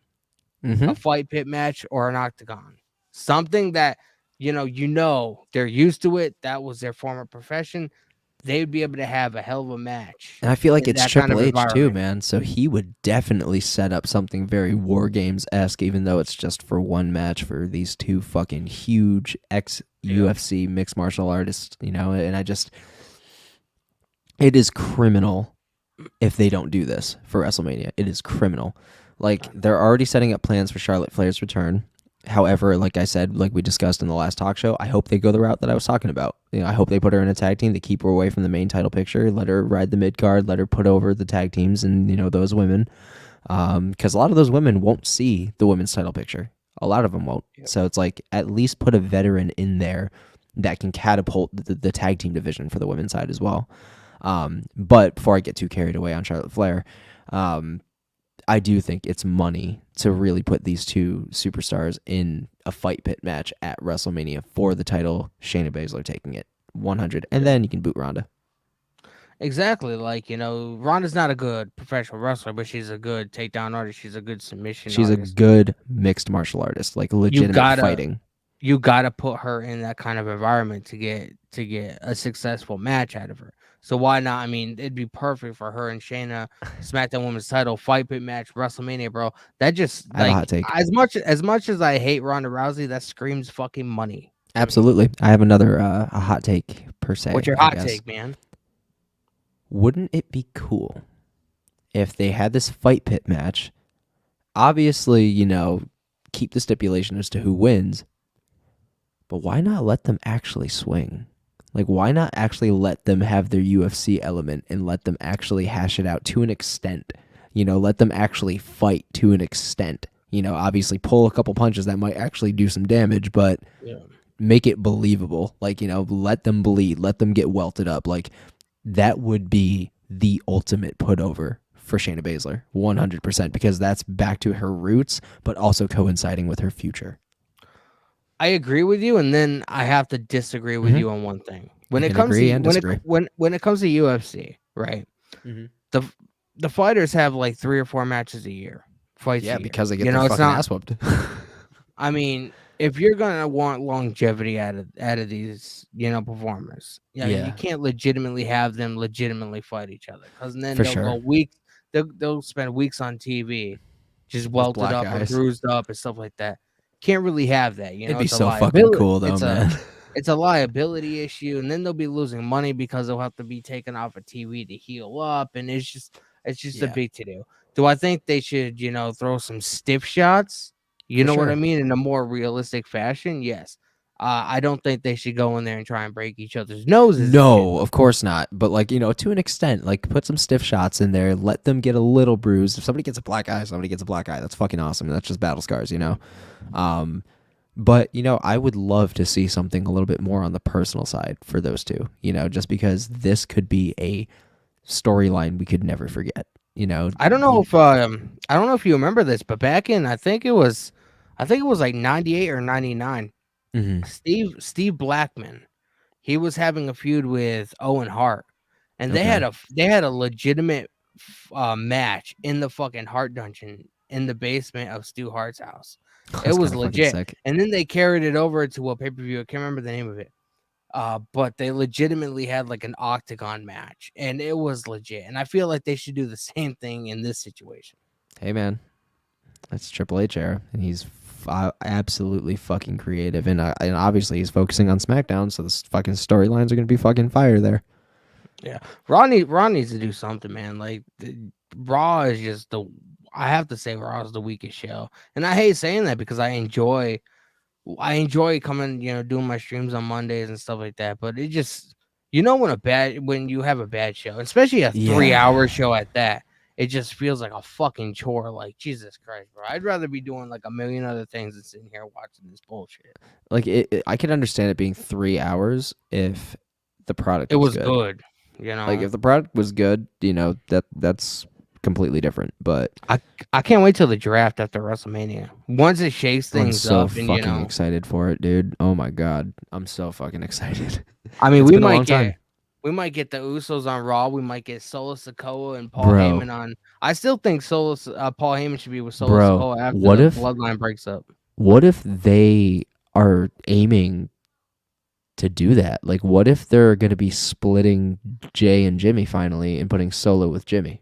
Mm-hmm. A fight pit match or an octagon. Something that... they're used to it. That was their former profession. They'd be able to have a hell of a match. And I feel like it's Triple H too, man. So he would definitely set up something very War Games-esque, even though it's just for one match for these two fucking huge ex-UFC mixed martial artists, and it is criminal if they don't do this for WrestleMania. It is criminal. Like, they're already setting up plans for Charlotte Flair's return. However, like I said, like we discussed in the last talk show, I hope they go the route that I was talking about. I hope they put her in a tag team. They keep her away from the main title picture. Let her ride the mid card. Let her put over the tag teams and those women, because a lot of those women won't see the women's title picture. A lot of them won't. Yep. So it's like at least put a veteran in there that can catapult the tag team division for the women's side as well. But before I get too carried away on Charlotte Flair, I do think it's money to really put these two superstars in a fight pit match at WrestleMania for the title. Shayna Baszler taking it 100, and then you can boot Ronda. Exactly. Like, Ronda's not a good professional wrestler, but she's a good takedown artist. She's a good submission She's artist. a good mixed martial artist, like legitimate fighting. You gotta put her in that kind of environment to get a successful match out of her. So why not? I mean, it'd be perfect for her and Shayna, SmackDown Women's Title fight pit match, WrestleMania, bro. That just I have a hot take. As much as I hate Ronda Rousey, that screams fucking money. Absolutely. I have another a hot take per se. What's your hot take, man? Wouldn't it be cool if they had this fight pit match? Obviously, keep the stipulation as to who wins, but why not let them actually swing? Like, why not actually let them have their UFC element and let them actually hash it out to an extent? Let them actually fight to an extent. Obviously pull a couple punches that might actually do some damage, but make it believable. Like, let them bleed, let them get welted up. Like, that would be the ultimate put over for Shayna Baszler, 100%, because that's back to her roots, but also coinciding with her future. I agree with you, and then I have to disagree with you on one thing. When it comes to UFC, right? Mm-hmm. The fighters have like 3 or 4 matches a year. Fights a year. Because they get their fucking ass whooped. I mean, if you're gonna want longevity out of these, performers, you can't legitimately have them legitimately fight each other, because then go weeks. They'll spend weeks on TV, just welted up and bruised up and stuff like that. Can't really have that, It'd be so fucking cool though, man. It's a liability issue, and then they'll be losing money because they'll have to be taken off of TV to heal up, and it's just a big to do. Do I think they should, throw some stiff shots? You know what I mean? In a more realistic fashion, yes. I don't think they should go in there and try and break each other's noses. No, of course not. But to an extent, like put some stiff shots in there. Let them get a little bruised. If somebody gets a black eye, somebody gets a black eye. That's fucking awesome. That's just battle scars, But I would love to see something a little bit more on the personal side for those two. Just because this could be a storyline we could never forget. I don't know if you remember this, but back in I think it was like 98 or 99. Mm-hmm. Steve Blackman, he was having a feud with Owen Hart, and they had a legitimate match in the fucking Hart dungeon in the basement of Stu Hart's house. It was legit, and then they carried it over to a pay-per-view. I can't remember the name of it, but they legitimately had like an octagon match, and it was legit. And I feel like they should do the same thing in this situation. Hey man, that's Triple H era, and he's absolutely fucking creative, and obviously he's focusing on SmackDown, so the fucking storylines are gonna be fucking fire there. Yeah, Raw needs to do something, man. Like Raw is just I have to say Raw is the weakest show, and I hate saying that because I enjoy coming, doing my streams on Mondays and stuff like that. But it just, when you have a bad show, especially a 3-hour show at that. It just feels like a fucking chore. Like, Jesus Christ, bro. I'd rather be doing like a million other things than sitting here watching this bullshit. Like, I could understand it being 3 hours if the product was good. Like, if the product was good, that's completely different. But I can't wait till the draft after WrestleMania. Once it shakes things up. I'm so fucking excited for it, dude. Oh my God. I'm so fucking excited. I mean, we might get the Usos on Raw. We might get Solo Sikoa and Paul Heyman on. I still think Paul Heyman should be with Solo Sikoa after the bloodline breaks up. What if they are aiming to do that? Like, what if they're going to be splitting Jay and Jimmy finally and putting Solo with Jimmy?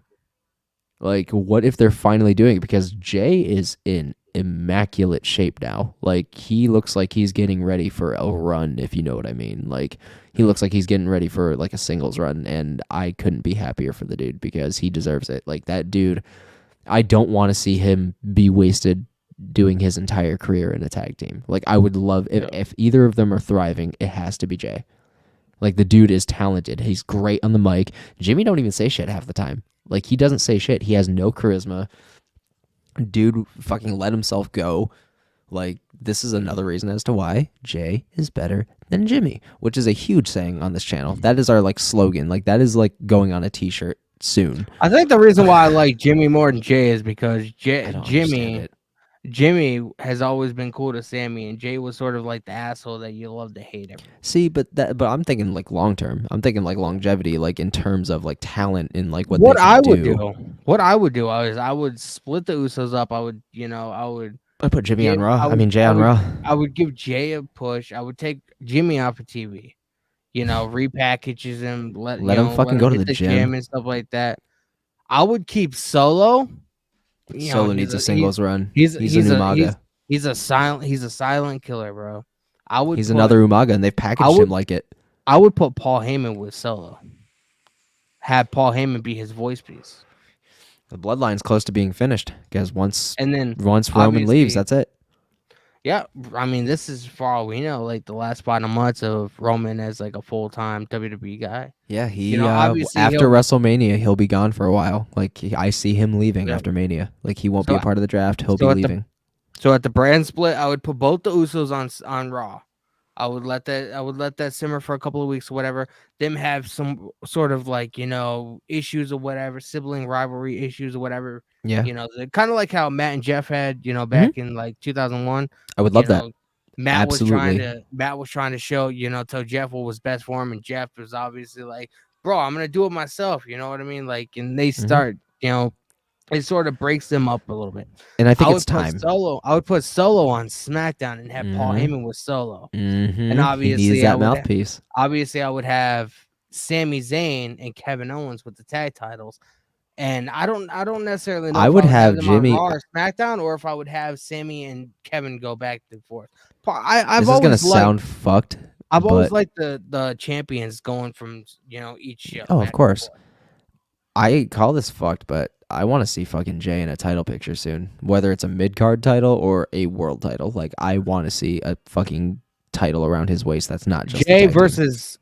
Like, what if they're finally doing it? Because Jay is in immaculate shape now. Like, he looks like he's getting ready for a run, if you know what I mean. Like, he looks like he's getting ready for like a singles run, and I couldn't be happier for the dude because he deserves it. Like, that dude, I don't want to see him be wasted doing his entire career in a tag team. Like, I would love if either of them are thriving, it has to be Jay. Like, the dude is talented. He's great on the mic. Jimmy don't even say shit half the time. Like, he doesn't say shit. He has no charisma. Dude fucking let himself go. Like, this is another reason as to why Jay is better than Jimmy, which is a huge saying on this channel. That is our, like, slogan. Like, that is, like, going on a t-shirt soon. I think the reason why I like Jimmy more than Jay is because I don't understand it. Jimmy has always been cool to Sammy, and Jay was sort of like the asshole that you love to hate everyone. See, but I'm thinking like long term. I'm thinking like longevity, like in terms of like talent and like what they I can would do. What I would do is I would split the Usos up. I put Jimmy on Raw. Jay on Raw. I would give Jay a push. I would take Jimmy off of TV. Repackages him, let him fucking go to the gym and stuff like that. I would keep Solo. Solo needs a singles run. He's a Umaga. He's a silent killer, bro. He's another Umaga, and they've packaged him like it. I would put Paul Heyman with Solo. Have Paul Heyman be his voice piece. The bloodline's close to being finished because once Roman leaves, that's it. Yeah, I mean, this is for all we know, like the last spot of months of Roman as like a full-time WWE guy. Yeah, after WrestleMania, he'll be gone for a while. Like I see him leaving after Mania. Like he won't be a part of the draft. He'll be leaving. So at the brand split, I would put both the Usos on Raw. I would let that simmer for a couple of weeks or whatever. Them have some sort of like, issues or whatever, sibling rivalry issues or whatever. Yeah. Kind of like how Matt and Jeff had, back in like 2001. I would love that. Matt Absolutely. was trying to show, tell Jeff what was best for him, and Jeff was obviously like, bro, I'm gonna do it myself. You know what I mean? Like, and they start, it sort of breaks them up a little bit. And I think it's time. I would put Solo on SmackDown and have Paul Heyman with Solo. Mm-hmm. And obviously, he needs that mouthpiece. Obviously, I would have Sami Zayn and Kevin Owens with the tag titles. And I don't necessarily know. I would have Jimmy on Raw or SmackDown, or if I would have Sammy and Kevin go back and forth. This is gonna sound fucked. I've always liked the champions going from each show. Oh, of course. I call this fucked, but I want to see fucking Jay in a title picture soon. Whether it's a mid-card title or a world title. Like, I want to see a fucking title around his waist that's not just Jay versus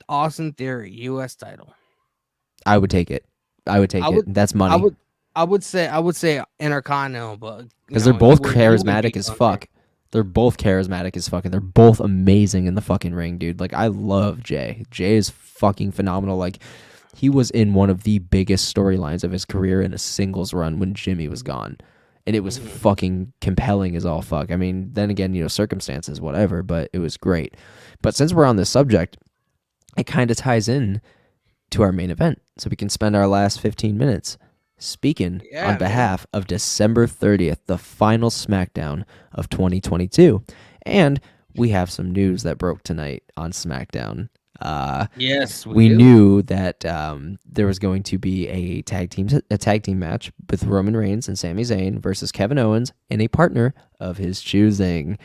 Austin Theory, U.S. title. I would take it. That's money. I would say Intercontinental, but because they're both charismatic as fuck. They're both charismatic as fuck, and they're both amazing in the fucking ring, dude. Like, I love Jay. Jay is fucking phenomenal. Like, he was in one of the biggest storylines of his career in a singles run when Jimmy was gone. And it was fucking compelling as all fuck. I mean, then again, circumstances, whatever, but it was great. But since we're on this subject, it kind of ties in to our main event. So we can spend our last 15 minutes speaking on behalf of December 30th, the final SmackDown of 2022. And we have some news that broke tonight on SmackDown. Yes, we knew that there was going to be a tag team match with Roman Reigns and Sami Zayn versus Kevin Owens and a partner of his choosing.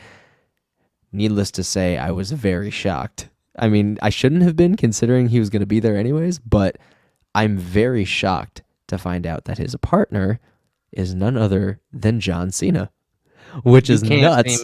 Needless to say, I was very shocked. I mean, I shouldn't have been, considering he was going to be there anyways, but I'm very shocked to find out that his partner is none other than John Cena, which is nuts.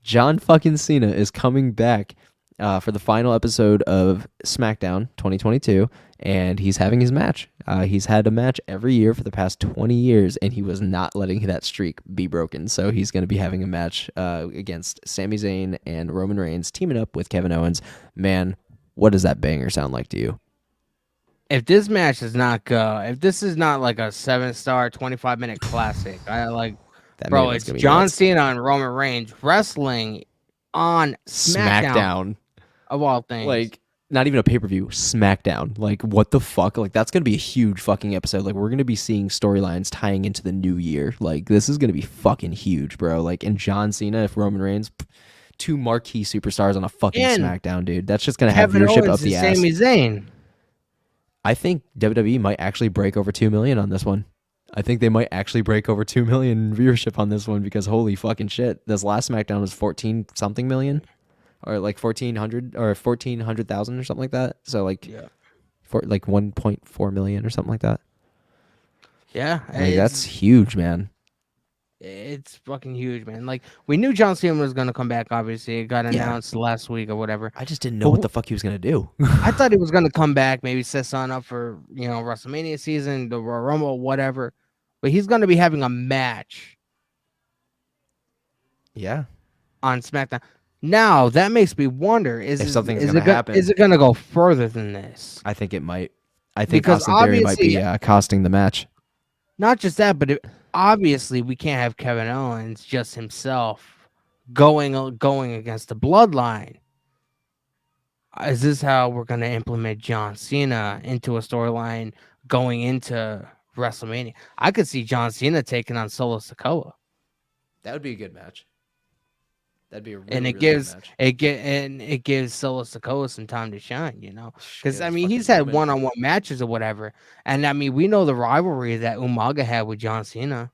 John fucking Cena is coming back for the final episode of SmackDown 2022, and he's having his match. He's had a match every year for the past 20 years, and he was not letting that streak be broken. So he's going to be having a match against Sami Zayn and Roman Reigns, teaming up with Kevin Owens. Man, what does that banger sound like to you? If this match is not if this is not like a 7-star 25-minute classic, it's John Cena and Roman Reigns wrestling on SmackDown. Of all things. Like, not even a pay-per-view, SmackDown. Like, what the fuck? Like, that's going to be a huge fucking episode. Like, we're going to be seeing storylines tying into the new year. Like, this is going to be fucking huge, bro. Like, and John Cena, if Roman Reigns, two marquee superstars on a fucking SmackDown, dude. That's just going to have viewership up the ass. Sami Zayn. I think WWE might actually break over 2 million on this one. I think they might actually break over 2 million viewership on this one because holy fucking shit. This last SmackDown was 14 something million. Or like 1,400 or 1,400,000 or something like that. So like, for like 1.4 million or something like that. Yeah, like, that's huge, man. It's fucking huge, man. Like, we knew John Cena was gonna come back. Obviously, it got Yeah. announced last week or whatever. I just didn't know what the fuck he was gonna do. I thought he was gonna come back, maybe set something up for WrestleMania season, the Royal Rumble, whatever. But he's gonna be having a match Yeah. on SmackDown. Now that makes me wonder: If something's gonna happen. Is it gonna go further than this? I think it might. I think Because Austin Theory might be obviously- costing the match. Not just that, but obviously we can't have Kevin Owens just himself going against the Bloodline. Is this how we're gonna implement John Cena into a storyline going into WrestleMania? I could see John Cena taking on Solo Sikoa. That would be a good match. That'd be a really, And it gives it gives Solo Sikoa some time to shine, because I mean he's had one-on-one matches or whatever, and I mean we know the rivalry that Umaga had with John Cena.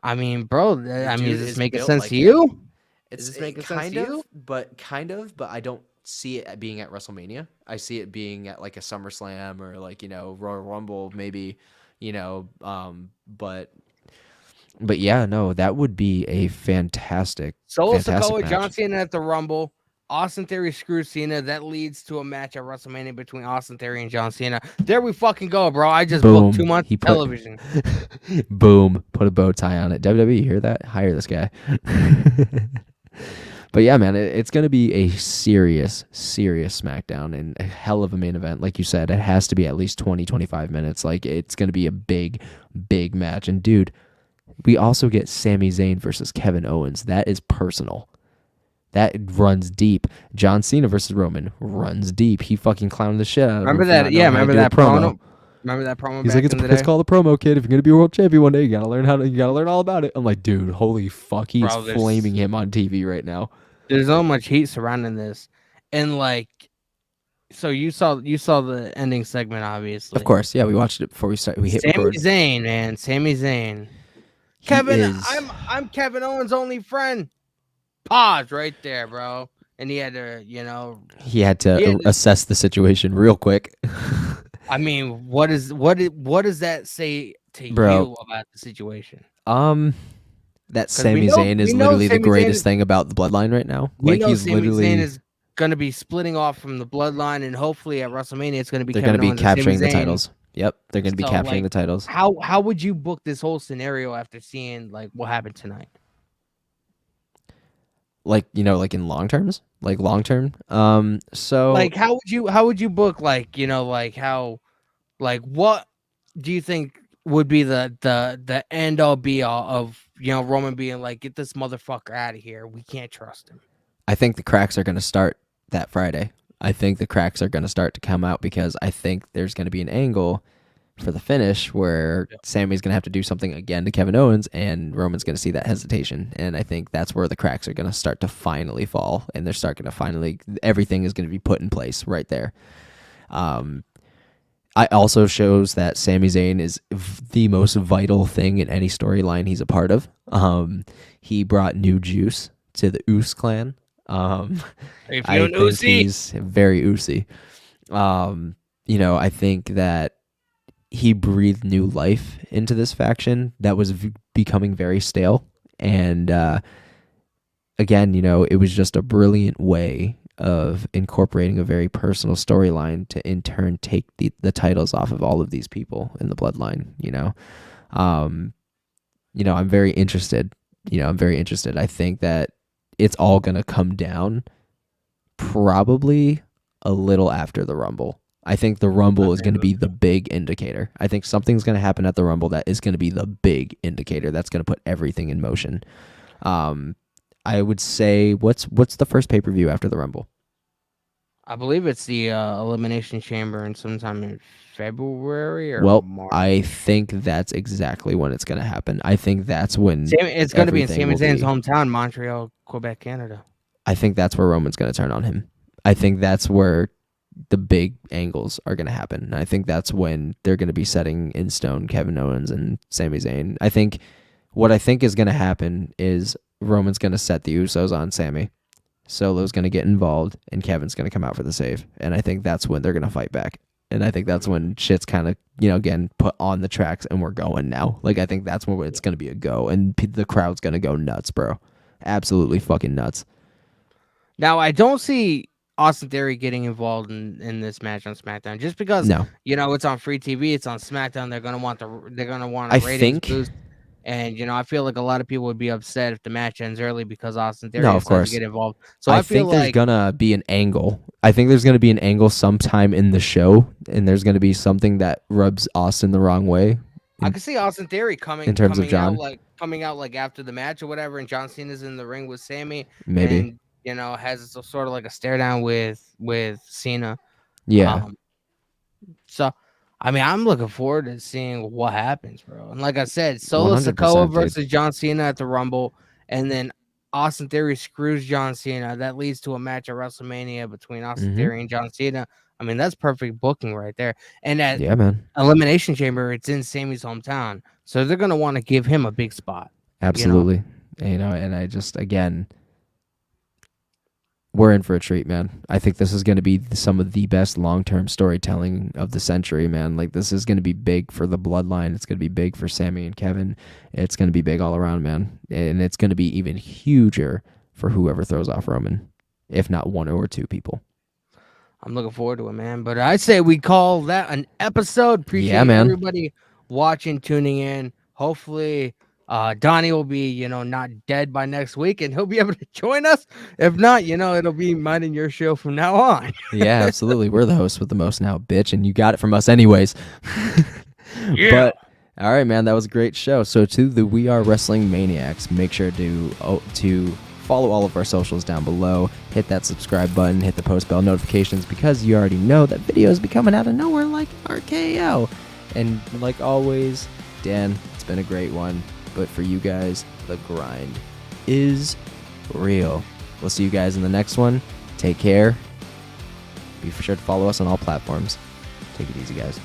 I mean, bro, is this making sense to you? It's Is this making sense kind to of, you? but I don't see it being at WrestleMania. I see it being at like a SummerSlam or like Royal Rumble maybe, but yeah, no, that would be a fantastic Solo fantastic Sikoa, match. John Cena at the Rumble. Austin Theory screws Cena. That leads to a match at WrestleMania between Austin Theory and John Cena. There we fucking go, bro. I just Boom. booked 2 months He of put- television. Boom, put a bow tie on it. WWE, you hear that? Hire this guy. But yeah, man, it's going to be a serious SmackDown and a hell of a main event. Like you said, it has to be at least 20, 25 minutes. Like, it's going to be a big match. And dude, we also get Sami Zayn versus Kevin Owens. That is personal. That runs deep. John Cena versus Roman runs deep. He fucking clowned the shit out of him. Remember for that? not Yeah, knowing how to remember do that a promo? Remember that promo? He's back like, in the day? it's called a promo, kid. If you're gonna be a world champion one day, you gotta learn all about it. I'm like, dude, holy fuck, he's Bro, flaming him on TV right now. There's so much heat surrounding this, and like, so you saw the ending segment, obviously. Of course, yeah, we watched it before we hit Sami record. Zayn, man, Sami Zayn. He Kevin, is- I'm Kevin Owens' only friend. Pause right there, bro. And he had to, He had to He had to- assess the situation real quick. I mean, what does that say to Bro. you about the situation? That we Sami know- Zayn is we know literally the Sami Zayn greatest is- thing about the bloodline right now. We Like, know he's Sami literally Zayn is gonna be splitting off from the bloodline, and hopefully at WrestleMania it's gonna be they're Kevin gonna be Owens and Sami capturing the Zayn. titles. Yep, they're gonna be So, capturing like, the titles. How would you book this whole scenario after seeing like what happened tonight? Like, like in long terms? Like long term? So Like how would you book like what do you think would be the end all be all of Roman being like, get this motherfucker out of here, we can't trust him? I think the cracks are gonna start that Friday. I think the cracks are gonna start to come out because I think there's gonna be an angle for the finish where Sammy's gonna have to do something again to Kevin Owens, and Roman's gonna see that hesitation, and I think that's where the cracks are gonna start to finally fall, and they're starting to finally everything is gonna be put in place right there. I also shows that Sami Zayn is the most vital thing in any storyline he's a part of. He brought new juice to the Uce clan. If I think he's very Uce. I think that he breathed new life into this faction that was becoming very stale. And again, it was just a brilliant way of incorporating a very personal storyline to in turn take the titles off of all of these people in the bloodline. I'm very interested. I think that it's all going to come down probably a little after the Rumble. I think the Rumble is going to be the big indicator. I think something's going to happen at the Rumble that is going to be the big indicator that's going to put everything in motion. I would say, what's the first pay-per-view after the Rumble? I believe it's the Elimination Chamber in sometime in February or March. I think that's exactly when it's going to happen. I think that's when It's going to be in Sami everything Zayn's will be. hometown, Montreal, Quebec, Canada. I think that's where Roman's going to turn on him. I think that's where the big angles are going to happen. And I think that's when they're going to be setting in stone Kevin Owens and Sami Zayn. What I think is going to happen is Roman's going to set the Usos on Sami. Solo's going to get involved, and Kevin's going to come out for the save. And I think that's when they're going to fight back. And I think that's when shit's kind of, again, put on the tracks and we're going now. Like, I think that's when it's going to be a go. And the crowd's going to go nuts, bro. Absolutely fucking nuts. Now, I don't see Austin Theory getting involved in this match on SmackDown just because, No. It's on free TV. It's on SmackDown. They're going to want a I ratings think boost. And, I feel like a lot of people would be upset if the match ends early because Austin Theory No, of decides course. to get involved. So I feel think there's like gonna be an angle. I think there's gonna be an angle sometime in the show, and there's gonna be something that rubs Austin the wrong way. I could see Austin Theory in terms of John, coming out like after the match or whatever, and John Cena's in the ring with Sammy, maybe. and has sort of like a stare down with Cena. Yeah. So, I mean, I'm looking forward to seeing what happens, bro. And like I said, Solo 100%, Sikoa dude. versus John Cena at the Rumble, and then Austin Theory screws John Cena. That leads to a match at WrestleMania between Austin Theory and John Cena. I mean, that's perfect booking right there. And at Elimination Chamber, it's in Sammy's hometown, so they're gonna want to give him a big spot. Absolutely. And I just, again, we're in for a treat, man. I think this is going to be some of the best long-term storytelling of the century, man. Like, this is going to be big for the bloodline. It's going to be big for Sammy and Kevin. It's going to be big all around, man. And it's going to be even huger for whoever throws off Roman, if not one or two people. I'm looking forward to it, man. But I say we call that an episode. Appreciate everybody watching, tuning in. Hopefully, Donnie will be, not dead by next week, and he'll be able to join us. If not, it'll be mine and your show from now on. Yeah, absolutely. We're the hosts with the most now, bitch, and you got it from us anyways. Yeah. But all right, man, that was a great show. So to the We Are Wrestling Maniacs, make sure to follow all of our socials down below. Hit that subscribe button. Hit the post bell notifications, because you already know that videos be coming out of nowhere like RKO. And like always, Dan, it's been a great one. But for you guys, the grind is real. We'll see you guys in the next one. Take care. Be sure to follow us on all platforms. Take it easy, guys.